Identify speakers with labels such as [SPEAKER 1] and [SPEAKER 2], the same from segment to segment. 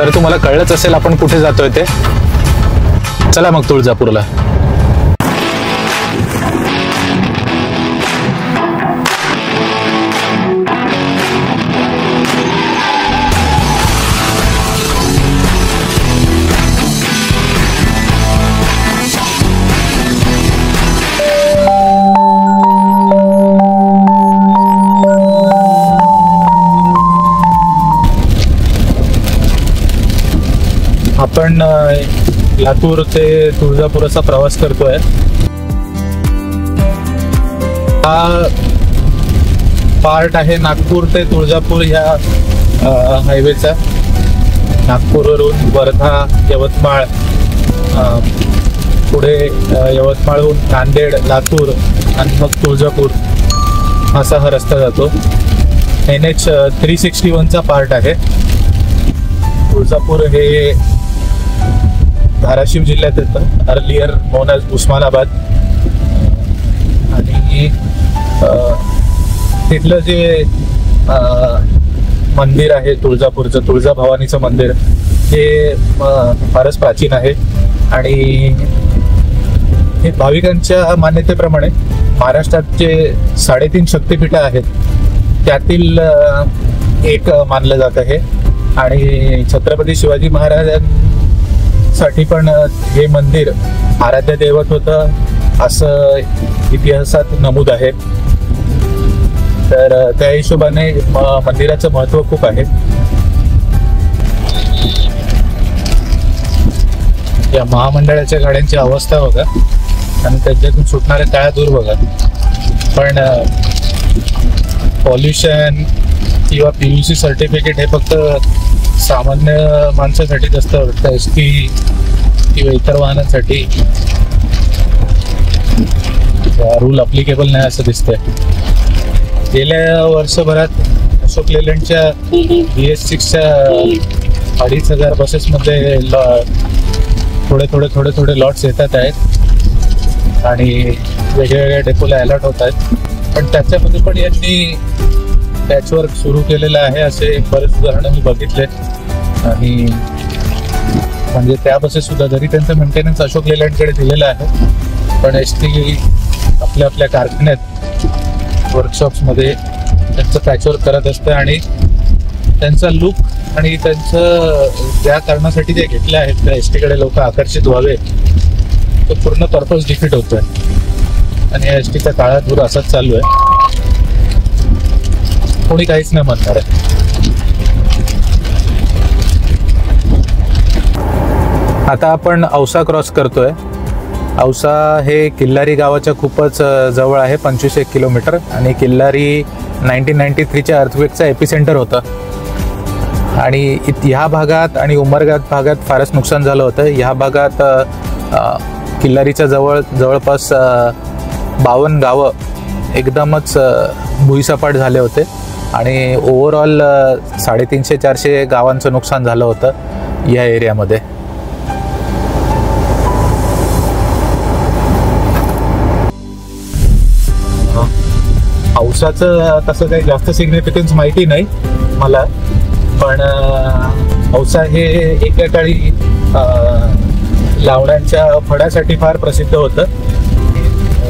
[SPEAKER 1] तर तुम्हाला कळलंच असेल आपण कुठे जातोय ते. चला मग तुळजापूरला. आपण लातूर ते तुळजापूर असा प्रवास करतोय. हा पार्ट आहे नागपूर ते तुळजापूर ह्या हायवेचा. नागपूरवरून वर्धा, यवतमाळ, पुढे यवतमाळहून नांदेड, लातूर आणि मग तुळजापूर असा हा रस्ता जातो. NH 361चा पार्ट आहे. तुळजापूर हे धाराशिव जिल्ह्यात येतं, अर्लियर नोन ॲज उस्मानाबाद. आणि तिथलं जे मंदिर आहे तुळजापूरचं, तुळजाभवानीचं मंदिर, हे फारच प्राचीन आहे. आणि हे भाविकांच्या मान्यतेप्रमाणे महाराष्ट्रात जे 3.5 शक्तिपीठं आहेत त्यातील एक मानलं जात आहे. आणि छत्रपती शिवाजी महाराजांसाठी पण हे मंदिर आराध्य दैवत होतं असं इतिहासात नमूद आहे. तर त्या हिशोबाने मंदिराचं महत्त्व खूप आहे. या महामंडळाच्या गाड्यांची अवस्था बघा आणि त्याच्यातून सुटणाऱ्या काळ्या दूर बघा. पण पॉल्युशन किंवा PUC सर्टिफिकेट हे फक्त सामान्य माणसासाठीच असतं. ST किंवा इतर वाहनांसाठी रूल अप्लिकेबल नाही असं दिसतंय. गेल्या वर्षभरात अशोक लेलँडच्या BS6च्या 2,500 बसेसमध्ये थोडे लॉट्स येतात आहेत आणि वेगवेगळ्या डेपोला अलॉट होत आहेत. पण त्याच्यामध्ये पण यांनी पॅचवर्क सुरू केलेलं आहे असे बरेच उदाहरणं मी बघितलेत. आणि म्हणजे त्या बसेस सुद्धा, जरी त्यांचं मेंटेनन्स अशोक लेलँडकडे दिलेलं आहे, पण ST आपल्या कारखान्यात वर्कशॉप्समध्ये त्यांचं पॅचवर्क करत असतं. आणि त्यांचा लुक आणि त्यांचं ज्या कारणासाठी ते घेतले आहेत त्या STकडे लोक आकर्षित व्हावे, तो पूर्ण पर्पज डिफीट होतोय. आणि या STचा काळा दूर असाच चालू आहे. कोणी काहीच नाही म्हणणार आहे. आता आपण औसा क्रॉस करतोय. औसा हे किल्लारी गावाच्या खूपच जवळ आहे, 25 किलोमीटर. आणि किल्लारी 1993च्या अर्थक्वेकचा एपिसेंटर होता. आणि ह्या भागात आणि उमरगा भागात फारच नुकसान झालं होतं. ह्या भागात किल्लारीच्या जवळपास 52 गावं एकदमच भुईसपाट झाले होते. आणि ओव्हरऑल 350-400 गावांचं नुकसान झालं होतं या एरियामध्ये. औसाचं तसं काही जास्त सिग्निफिकन्स माहिती नाही मला, पण औसा हे एका काळी लावण्यांच्या फडासाठी फार प्रसिद्ध होतं.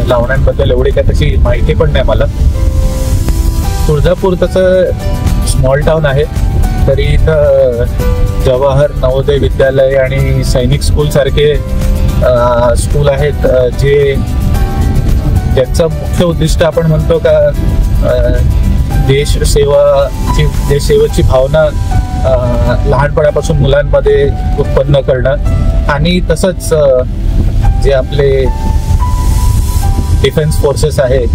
[SPEAKER 1] लावण्यांबद्दल एवढी काही तशी माहिती पण नाही मला. तुळजापूर तसं स्मॉल टाउन आहे, तरी इथं जवाहर नवोदय विद्यालय आणि सैनिक स्कूल सारखे स्कूल आहेत ज्यांचं मुख्य उद्दिष्ट आपण म्हणतो का देशसेवेची भावना लहानपणापासून मुलांमध्ये उत्पन्न करणं. आणि तसंच जे आपले डिफेन्स फोर्सेस आहेत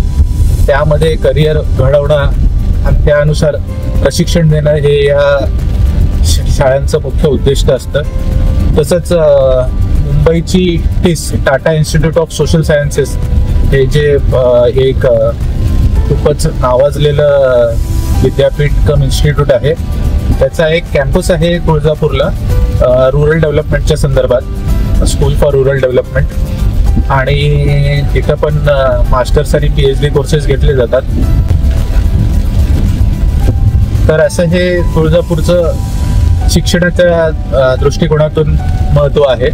[SPEAKER 1] त्यामध्ये करिअर घडवणं आणि त्यानुसार प्रशिक्षण देणं हे या शाळांचं मुख्य उद्दिष्ट असतं. तसंच मुंबईची TISS Tata Institute of Social Sciences हे जे एक खूपच नावाजलेलं विद्यापीठ कम इन्स्टिट्यूट आहे, त्याचा एक कॅम्पस आहे तुळजापूरला रुरल डेव्हलपमेंटच्या संदर्भात, स्कूल फॉर रुरल डेव्हलपमेंट. आणि तिथं पण मास्टर्स आणि PhD कोर्सेस घेतले जातात. तर असं हे तुळजापूरचं शिक्षणाच्या दृष्टिकोनातून महत्व आहे.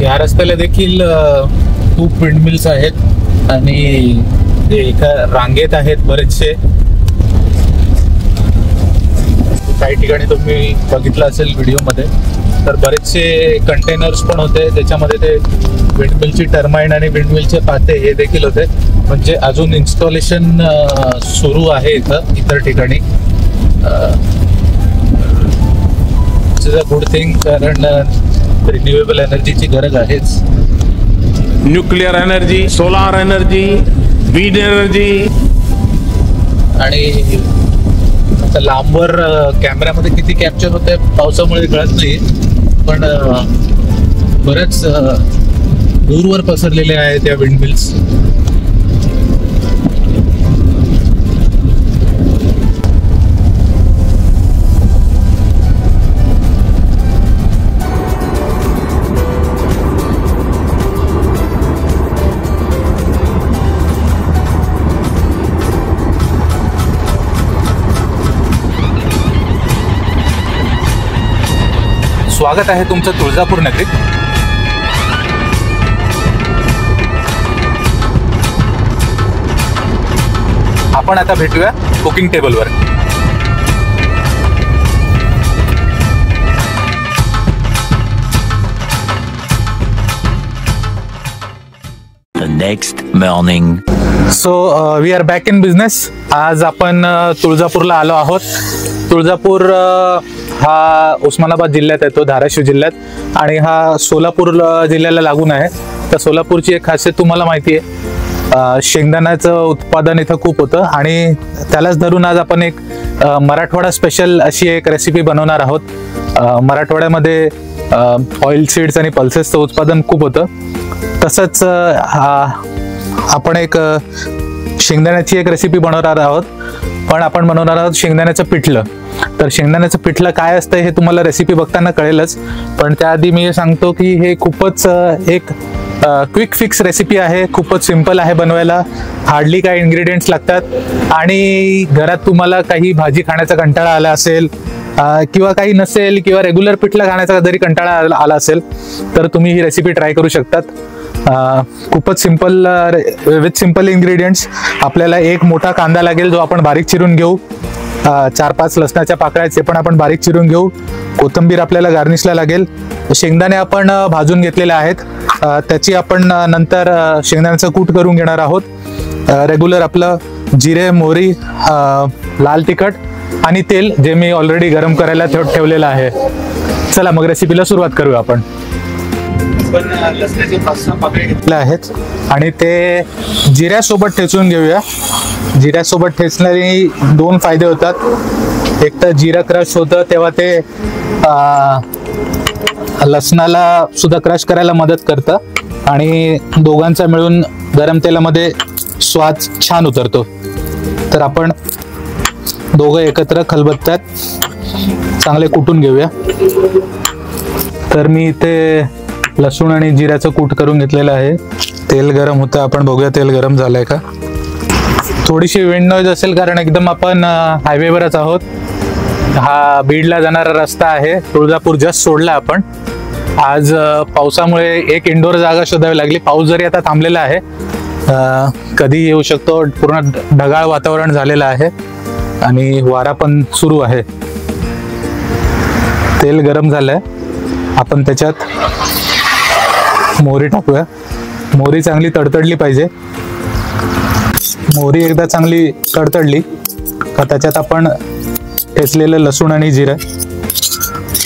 [SPEAKER 1] या रस्त्याला देखील खूप विंडमिल्स आहेत आणि ते एका रांगेत आहेत बरेचसे. काही ठिकाणी तुम्ही बघितलं असेल व्हिडिओमध्ये, तर बरेचसे कंटेनर्स पण होते, त्याच्यामध्ये ते विंडमिलची टर्बाईन आणि विंडमिलचे पाते हे देखील होते. म्हणजे अजून इन्स्टॉलेशन सुरू आहे इतर ठिकाणी. इट्स अ गुड थिंग, कारण रिन्युएबल एनर्जीची गरज आहेच.
[SPEAKER 2] Nuclear energy, solar energy, wind energy. आणि आता लांबवर कॅमेऱ्यामध्ये किती कॅप्चर होते पावसामुळे कळत नाही, पण बरेच दूरवर पसरलेले आहेत या विंडमिल्स. स्वागत आहे तुमचं तुळजापूर नगरीत. आपण आता भेटूया कुकिंग टेबलवर.
[SPEAKER 3] The next morning.
[SPEAKER 1] So we are back in business. आज आपण तुळजापूरला आलो आहोत. तुळजापूर हा उस्मानाबाद जिल्ह्यात येतो, धाराशिव जिल्ह्यात, आणि हा सोलापूर जिल्ह्याला लागून आहे. तर सोलापूरची एक खासियत तुम्हाला माहिती आहे, शेंगदाण्याचं उत्पादन इथं खूप होतं आणि त्यालाच धरून आज आपण एक मराठवाडा स्पेशल अशी एक रेसिपी बनवणार आहोत. मराठवाड्यामध्ये ऑइल सीड्स आणि पल्सेसचं उत्पादन खूप होतं. तसंच आपण एक शेंगदाण्याची एक रेसिपी बनवणार आहोत, पण आपण बनवणार आहोत शेंगदाण्याचं पिठलं. तर शेंगदाण्याचं पिठलं काय असतं हे तुम्हाला रेसिपी बघताना कळेलच, पण त्याआधी मी सांगतो की हे खूपच एक क्विक फिक्स रेसिपी आहे. खूपच सिंपल आहे बनवायला. हार्डली काही इन्ग्रेडियंट्स लागतात आणि घरात तुम्हाला काही भाजी खाण्याचा कंटाळा आला असेल किंवा काही नसेल किंवा रेग्युलर पिठलं खाण्याचा जरी कंटाळा आला असेल तर तुम्ही ही रेसिपी ट्राय करू शकतात. खूपच सिंपल, विथ सिंपल इन्ग्रेडियंट्स. आपल्याला एक मोठा कांदा लागेल जो आपण बारीक चिरून घेऊ. 4-5 लसणाच्या पाकळ्या पण आपण बारीक चिरून घेऊ. कोथिंबीर आपल्याला गार्निशला लागेल. शेंगदाणे आपण भाजून घेतलेले आहेत, त्याची आपण नंतर शेंगदाण्याचं कूट करून घेणार आहोत. रेग्युलर आपलं जिरे, मोहरी, लाल तिखट आणि तेल जे मी ऑलरेडी गरम करायला ठेवलेलं आहे. चला मग रेसिपीला सुरुवात करूया. आपण लसणाचे 5-6 पाकळ्या घेतल्या आहेत आणि ते जिऱ्यासोबत ठेचून घेऊया. जिऱ्यासोबत ठेचण्याने 2 फायदे होतात. एक तर जिरं क्रश होतं तेव्हा ते लसणाला सुद्धा क्रश करायला मदत करतं आणि दोघांचा मिळून गरम तेलामध्ये स्वाद छान उतरतो. तर आपण दोघं एकत्र खलबत्त्यात चांगले कुटून घेऊया. तर मी इथे लसूण आणि जिऱ्याचं कूट करून घेतलेलं आहे. तेल गरम होतं, आपण बघूया तेल गरम झालंय का. थोडीशी विंड नॉईज असेल कारण एकदम आपण हायवेवरच आहोत. हा बीडला जाणारा रस्ता आहे. तुळजापूर जस्ट सोडला आपण. आज पावसामुळे एक इंडोर जागा शोधावी लागली. पाऊस जरी आता थांबलेला आहे, कधी येऊ शकतो. पूर्ण ढगाळ वातावरण झालेलं आहे आणि वारा पण सुरू आहे. तेल गरम झालंय, आपण त्याच्यात मोहरी टाकूया. मोहरी चांगली तडतडली पाहिजे. मोहरी एकदा चांगली तडतडली का त्याच्यात आपण ठेचलेलं लसूण आणि जिरं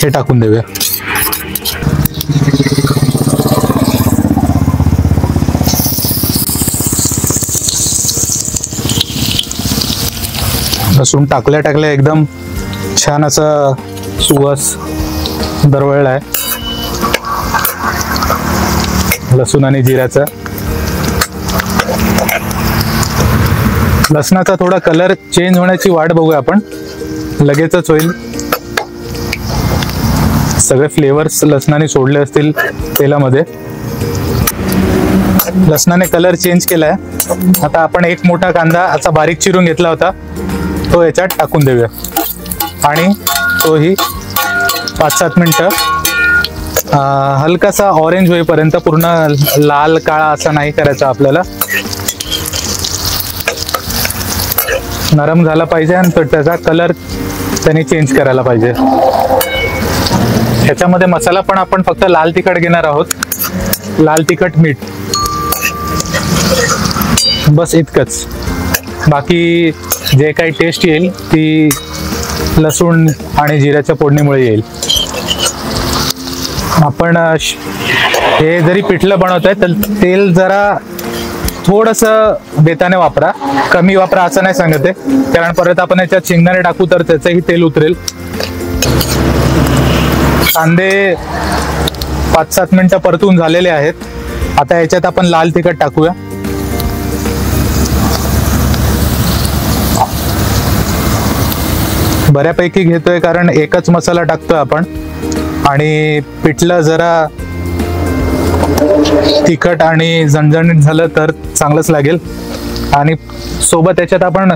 [SPEAKER 1] हे टाकून देऊया. लसूण टाकल्या टाकल्या एकदम छान असा सुवास दरवळला आहे लसूण आणि जिऱ्याचा. लसणाचा थोडा कलर चेंज होण्याची वाट बघूया आपण, लगेचच होईल. सगळे फ्लेवर्स लसणाने सोडले असतील तेलामध्ये. लसणाने कलर चेंज केलाय. आता आपण एक मोठा कांदा असा बारीक चिरून घेतला होता तो याच्यात टाकून देऊया आणि तोही 5-7 मिनिटं हलकासा ऑरेंज होईपर्यंत, पूर्ण लाल काळा असा नाही करायचा आपल्याला. नरम झाला पाहिजे आणि त्याचा कलर त्याने चेंज करायला पाहिजे. ह्याच्यामध्ये मसाला पण आपण फक्त लाल तिखट घेणार आहोत. लाल तिखट, मीठ, बस इतकंच. बाकी जे काही टेस्ट येईल ती लसूण आणि जिऱ्याच्या फोडणीमुळे येईल. आपण हे जरी पिठलं बनवतोय तर तेल जरा थोडंसं बेताने वापरा, कमी वापरा असं नाही सांगत आहे, कारण परत आपण याच्यात शेंगदाणे टाकू तर त्याचंही तेल उतरेल. कांदे 5-7 मिनिटं परतून झालेले आहेत. आता याच्यात आपण लाल तिखट टाकूया. बऱ्यापैकी घेतोय कारण एकच मसाला टाकतोय आपण आणि पिठलं जरा तिखट आणि झणझणीत झालं तर चांगलंच लागेल. आणि सोबत याच्यात आपण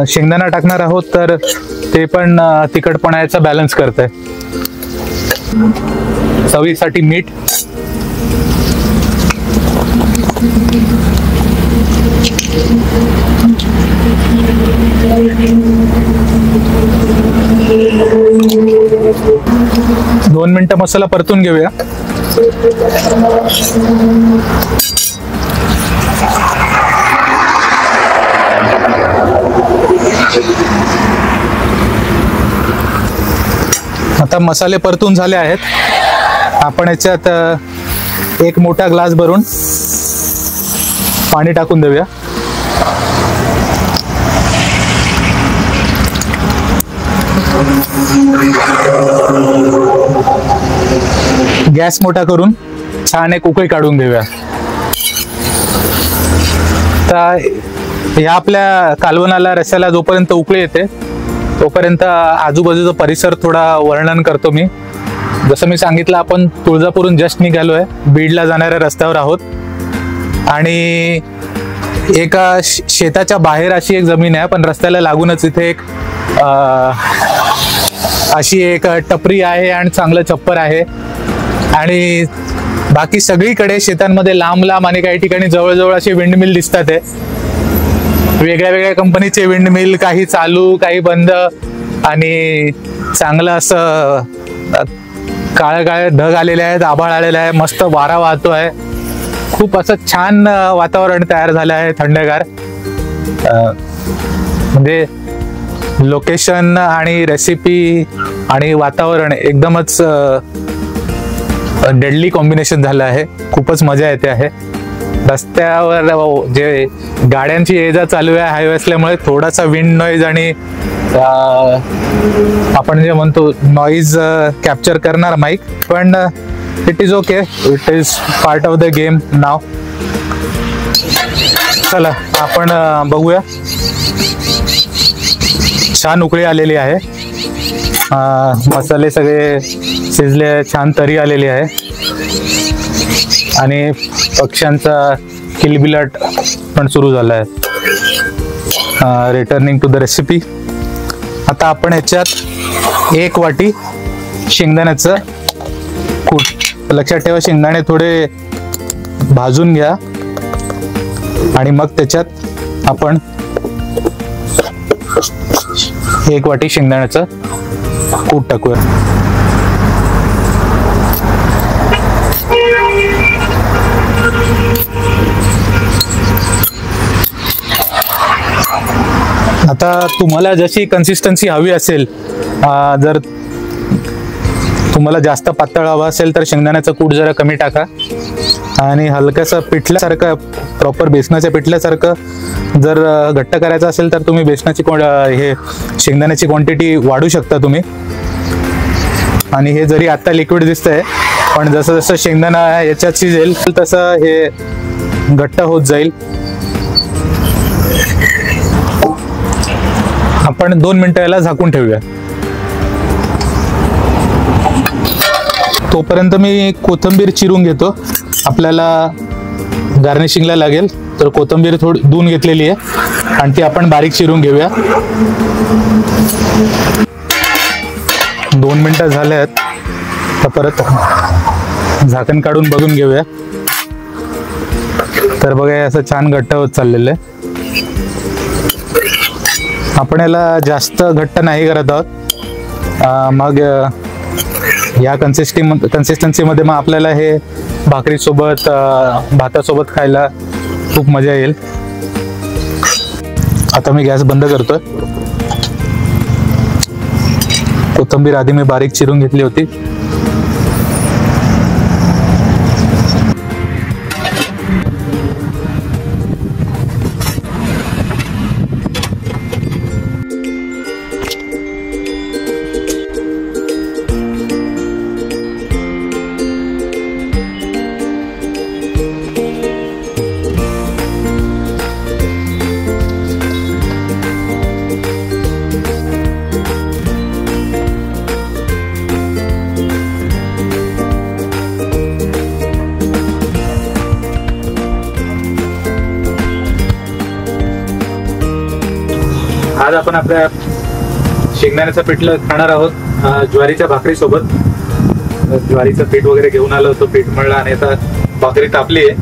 [SPEAKER 1] शेंगदाणा टाकणार आहोत तर ते पण तिखटपणा याचा बॅलन्स करतंय. चवीसाठी मीठ, दोन मिनिटं मसाला परतून घेऊया. आता मसाले परतून झाले आहेत. आपण याच्यात एक मोठा ग्लास भरून पाणी टाकून देऊया. गॅस मोठा करून छान एक उकळी काढून घेऊया. तर या आपल्या कालवणाला, रस्स्याला जोपर्यंत उकळी येते तोपर्यंत आजूबाजूचा परिसर थोडा वर्णन करतो मी. जसं मी सांगितलं, आपण तुळजापूरहून जस्ट निघालोय, बीडला जाणाऱ्या रस्त्यावर आहोत आणि एका शेताच्या बाहेर अशी एक जमीन आहे, पण रस्त्याला लागूनच इथे एक अशी एक टपरी आहे आणि चांगलं छप्पर आहे. आणि बाकी सगळीकडे शेतांमध्ये लांब लांब आणि काही ठिकाणी जवळजवळ असे विंडमिल दिसतात आहे. वेगळ्या वेगळ्या कंपनीचे विंडमिल, काही चालू काही बंद, आणि चांगलं असं काळे काळे ढग आलेले आहेत, आभाळ आलेलं आहे, मस्त वारा वाहतो आहे. खूप असं छान वातावरण तयार झालं आहे, थंडगार. म्हणजे लोकेशन आणि रेसिपी आणि वातावरण एकदमच डेडली कॉम्बिनेशन झालं आहे. खूपच मजा येते आहे. रस्त्यावर जे गाड्यांची ये जा चालू आहे हायवे असल्यामुळे थोडासा विंड नॉईज आणि आपण जे म्हणतो नॉईज कॅप्चर करणार माईक, पण it is okay, it is part of the game नाव. चला आपण बघूया. छान उकळी आलेली आहे, मसाले सगळे शिजले, छान तरी आलेली आहे आणि पक्ष्यांचा किलबिलाट पण सुरू झाला आहे. Returning to the recipe. आता आपण याच्यात 1 वाटी शेंगदाण्याचं कूट. लक्षात ठेवा, शेंगदाणे थोडे भाजून घ्या आणि मग त्याच्यात आपण 1 वाटी शेंगदाण्याचं कूट टाकूया. आता तुम्हाला जशी कन्सिस्टन्सी हवी असेल, जर तुम्हाला जास्त पातळ हवा असेल तर शेंगदाण्याचं कूट जरा कमी टाका आणि हलकंसं पिठल्यासारखं, प्रॉपर बेसनाच्या पिठल्यासारखं जर घट्ट करायचं असेल तर तुम्ही बेसनाची हे शेंगदाण्याची क्वांटिटी वाढू शकता तुम्ही. आणि हे जरी आता लिक्विड दिसतंय, पण जसं जसं शेंगदाणा याच्यात शिजेल तसं हे घट्ट होत जाईल. आपण 2 मिनिटं याला झाकून ठेवूया.
[SPEAKER 2] तोपर्यंत मी कोथिंबीर चिरून घेतो. आपल्याला गार्निशिंगला लागेल तर कोथिंबीर थोडी धुवून घेतलेली आहे आणि ती आपण बारीक चिरून घेऊया. 2 मिनिटं झाले आहेत. तर परत झाकण काढून बघून घेऊया. तर बघा असं छान घट्ट होत चाललेलं आहे. आपण याला जास्त घट्ट नाही करत आहोत. मग या कन्सिस्टन्सीमध्ये मग आपल्याला हे भाकरीसोबत भातासोबत खायला खूप मजा येईल. आता मी गॅस बंद करतोय. कोथिंबीर आधी मी बारीक चिरून घेतली होती. आज आपण आपल्या शेंगदाण्याचं पिठलं खाणार आहोत ज्वारीच्या भाकरी सोबत. ज्वारीचं पीठ वगैरे घेऊन आलो होतो, पीठ मळलं आणि आता भाकरी तापली आहे.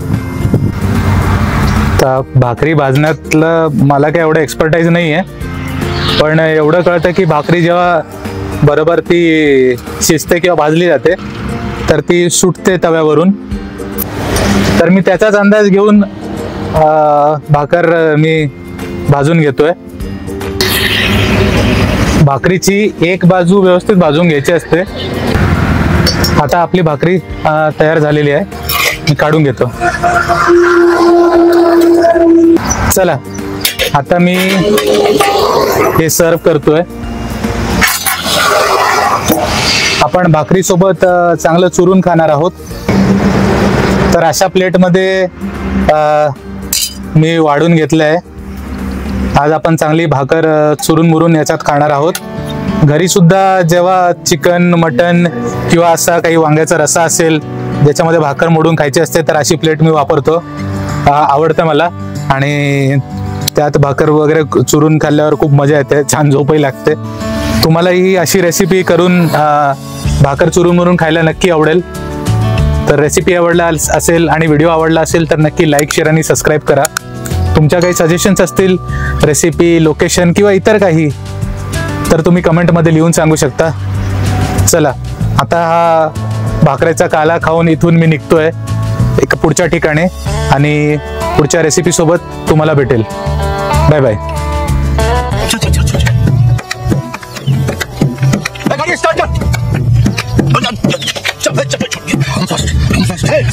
[SPEAKER 2] तर भाकरी भाजण्यातलं मला काय एवढं एक्सपर्टाईज नाही आहे, पण एवढं कळतं की भाकरी जेव्हा बरोबर ती शिजते किंवा भाजली जाते तर ती सुटते तव्यावरून. तर मी त्याचाच अंदाज घेऊन भाकर मी भाजून घेतोय. भाकरीची एक बाजू व्यवस्थित भाजून घ्यायची असते. आता आपली भाकरी तयार झालेली आहे. मी काढून घेतो. चला आता मी हे सर्व करतोय. आपण भाकरी सोबत चांगलं चुरून खाणार आहोत. तर अशा प्लेटमध्ये मी वाढून घेतलंय. आज आपण चांगली भाकर चुरून मुरून याच्यात खाणार आहोत. घरी सुद्धा जेव्हा चिकन मटन किंवा असा काही वांग्याचा रस्सा असेल ज्याच्यामध्ये भाकर मोडून खायची असते तर अशी प्लेट मी वापरतो. आवडतं मला आणि त्यात भाकर वगैरे चुरून खाल्ल्यावर खूप मजा येते, छान झोपही लागते. तुम्हाला ही अशी रेसिपी करून भाकर चुरून मुरून खायला नक्की आवडेल. तर रेसिपी आवडला असेल आणि व्हिडिओ आवडला असेल तर नक्की लाईक शेअर आणि सबस्क्राईब करा. तुमच्या काही सजेशन्स असतील रेसिपी लोकेशन किंवा इतर काही तर तुम्ही कमेंटमध्ये लिहून सांगू शकता. चला आता हा भाकरीचा काला खाऊन इथून मी निघतोय एक पुढच्या ठिकाणी आणि पुढच्या रेसिपी सोबत तुम्हाला भेटेल. Bye bye.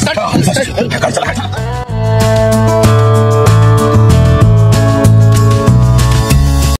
[SPEAKER 4] Start.